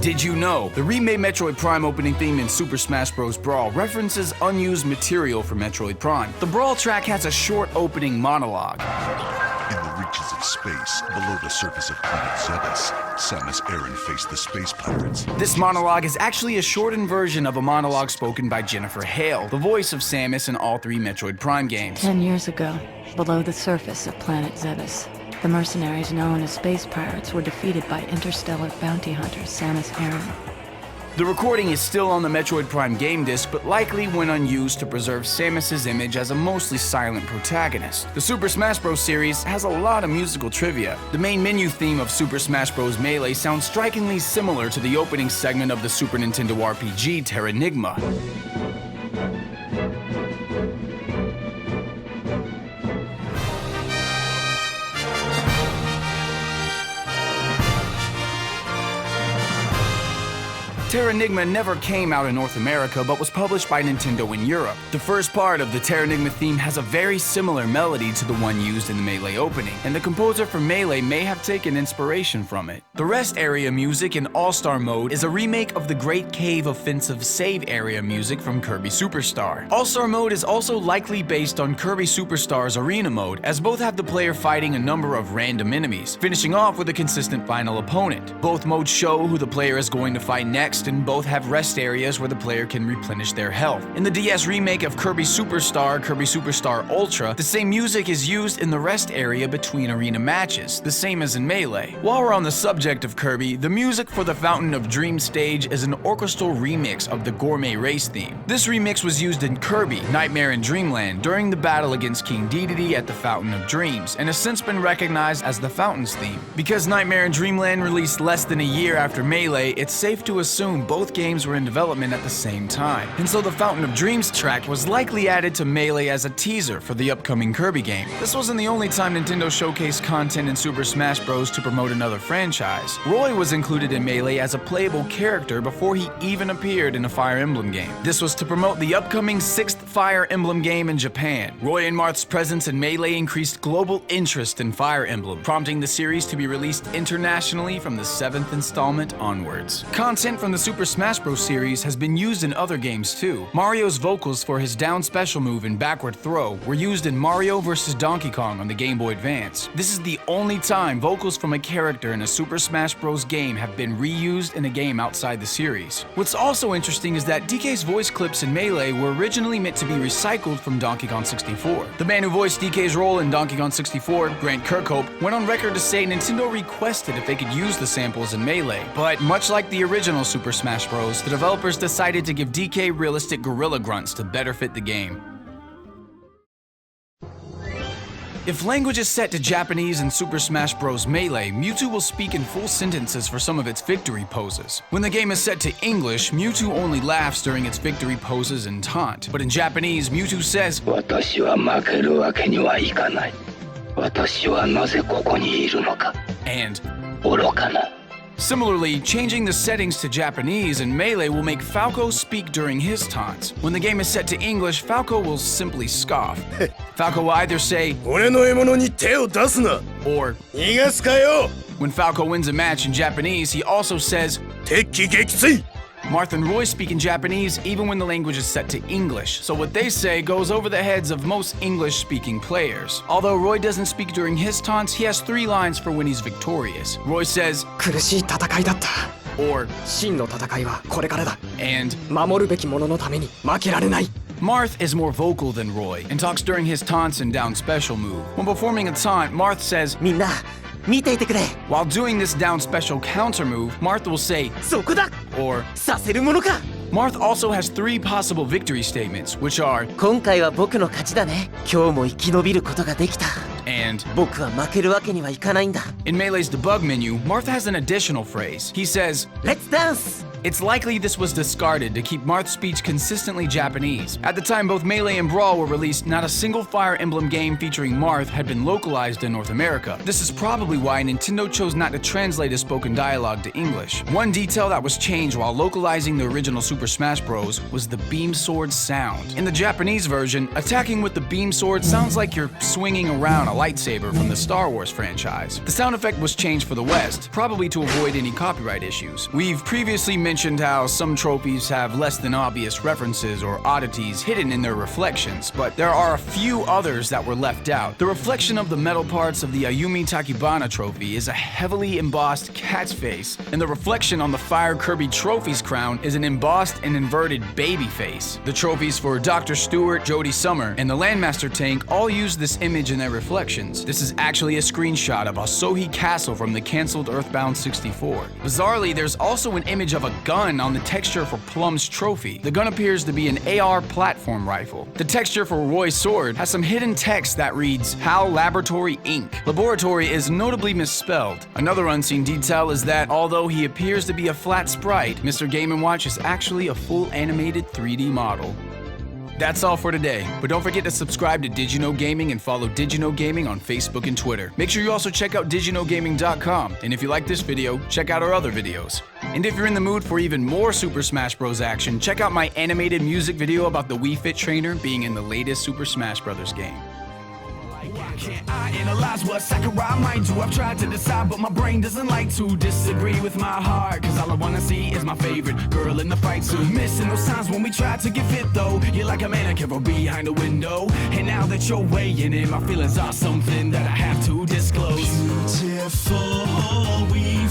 Did you know? The remade Metroid Prime opening theme in Super Smash Bros. Brawl references unused material from Metroid Prime. The Brawl track has a short opening monologue. In the reaches of space, below the surface of planet Zebes, Samus Aran faced the space pirates. This monologue is actually a shortened version of a monologue spoken by Jennifer Hale, the voice of Samus in all 3 Metroid Prime games. 10 years ago, below the surface of planet Zebes, the mercenaries known as space pirates were defeated by interstellar bounty hunter Samus Aran. The recording is still on the Metroid Prime game disc, but likely went unused to preserve Samus's image as a mostly silent protagonist. The Super Smash Bros. Series has a lot of musical trivia. The main menu theme of Super Smash Bros. Melee sounds strikingly similar to the opening segment of the Super Nintendo RPG Terranigma. Terranigma never came out in North America, but was published by Nintendo in Europe. The first part of the Terranigma theme has a very similar melody to the one used in the Melee opening, and the composer for Melee may have taken inspiration from it. The rest area music in All-Star mode is a remake of the Great Cave Offensive save area music from Kirby Superstar. All-Star mode is also likely based on Kirby Superstar's arena mode, as both have the player fighting a number of random enemies, finishing off with a consistent final opponent. Both modes show who the player is going to fight next, and both have rest areas where the player can replenish their health. In the DS remake of Kirby Superstar Ultra, the same music is used in the rest area between arena matches, the same as in Melee. While we're on the subject of Kirby, the music for the Fountain of Dreams stage is an orchestral remix of the Gourmet Race theme. This remix was used in Kirby Nightmare in Dreamland during the battle against King Dedede at the Fountain of Dreams, and has since been recognized as the Fountain's theme. Because Nightmare in Dreamland released less than a year after Melee, it's safe to assume both games were in development at the same time, and so the Fountain of Dreams track was likely added to Melee as a teaser for the upcoming Kirby game. This wasn't the only time Nintendo showcased content in Super Smash Bros. To promote another franchise. Roy was included in Melee as a playable character before he even appeared in a Fire Emblem game. This was to promote the upcoming 6th Fire Emblem game in Japan. Roy and Marth's presence in Melee increased global interest in Fire Emblem, prompting the series to be released internationally from the 7th installment onwards. Content from the Super Smash Bros. Series has been used in other games too. Mario's vocals for his down special move and backward throw were used in Mario vs. Donkey Kong on the Game Boy Advance. This is the only time vocals from a character in a Super Smash Bros. Game have been reused in a game outside the series. What's also interesting is that DK's voice clips in Melee were originally meant to be recycled from Donkey Kong 64. The man who voiced DK's role in Donkey Kong 64, Grant Kirkhope, went on record to say Nintendo requested if they could use the samples in Melee, but much like the original Super Smash Bros., the developers decided to give DK realistic gorilla grunts to better fit the game. If language is set to Japanese in Super Smash Bros. Melee, Mewtwo will speak in full sentences for some of its victory poses. When the game is set to English, Mewtwo only laughs during its victory poses and taunt. But in Japanese, Mewtwo says, "Watashi wa makeru wake ni wa ikanai. Watashi wa naze koko ni iru no ka?" and "Oroka na." Similarly, changing the settings to Japanese in Melee will make Falco speak during his taunts. When the game is set to English, Falco will simply scoff. Falco will either say, "Ore no emono ni te o dasu na," or "Nigasu ka yo." When Falco wins a match in Japanese, he also says, "Tekki gekitsui." Marth and Roy speak in Japanese even when the language is set to English, so what they say goes over the heads of most English-speaking players. Although Roy doesn't speak during his taunts, he has 3 lines for when he's victorious. Roy says, "Kurushii tatakai datta," or "Shin no tatakai wa korekara da," and "Mamoru beki mono no tame ni makerarenai." Marth is more vocal than Roy, and talks during his taunts and down special move. When performing a taunt, Marth says, "Minna, mite ite kure." While doing this down special counter move, Marth will say, "Soku da," or "Saseru mono ka." Marth also has 3 possible victory statements, which are, "Konkai wa boku no kachi da ne. Kyou mo ikinobiru koto ga dekita." And "Boku wa makeru wake ni wa ikanai nda." In Melee's debug menu, Marth has an additional phrase. He says, "Let's dance." It's likely this was discarded to keep Marth's speech consistently Japanese. At the time both Melee and Brawl were released, not a single Fire Emblem game featuring Marth had been localized in North America. This is probably why Nintendo chose not to translate his spoken dialogue to English. One detail that was changed while localizing the original Super Smash Bros. Was the beam sword sound. In the Japanese version, attacking with the beam sword sounds like you're swinging around a lightsaber from the Star Wars franchise. The sound effect was changed for the West, probably to avoid any copyright issues. We've previously mentioned how some trophies have less than obvious references or oddities hidden in their reflections, but there are a few others that were left out. The reflection of the metal parts of the Ayumi Takibana trophy is a heavily embossed cat's face, and the reflection on the Fire Kirby trophy's crown is an embossed and inverted baby face. The trophies for Dr. Stewart, Jodie Summer, and the Landmaster tank all use this image in their reflections. This is actually a screenshot of Asohi Castle from the cancelled Earthbound 64. Bizarrely, there's also an image of a gun on the texture for Plum's trophy. The gun appears to be an AR platform rifle. The texture for Roy's sword has some hidden text that reads, HAL Laboratory Inc. Laboratory is notably misspelled. Another unseen detail is that although he appears to be a flat sprite, Mr. Game & Watch is actually a full animated 3D model. That's all for today, but don't forget to subscribe to DidYouKnowGaming and follow DidYouKnowGaming on Facebook and Twitter. Make sure you also check out DidYouKnowGaming.com, and if you like this video, check out our other videos. And if you're in the mood for even more Super Smash Bros. Action, check out my animated music video about the Wii Fit trainer being in the latest Super Smash Bros. Game. Can't I analyze what Sakurai might do? I've tried to decide, but my brain doesn't like to disagree with my heart. Cause all I wanna see is my favorite girl in the fight suit. Missing those times when we tried to get fit though. You're like a mannequin from behind a window. And now that you're weighing in, my feelings are something that I have to disclose. Beautiful, we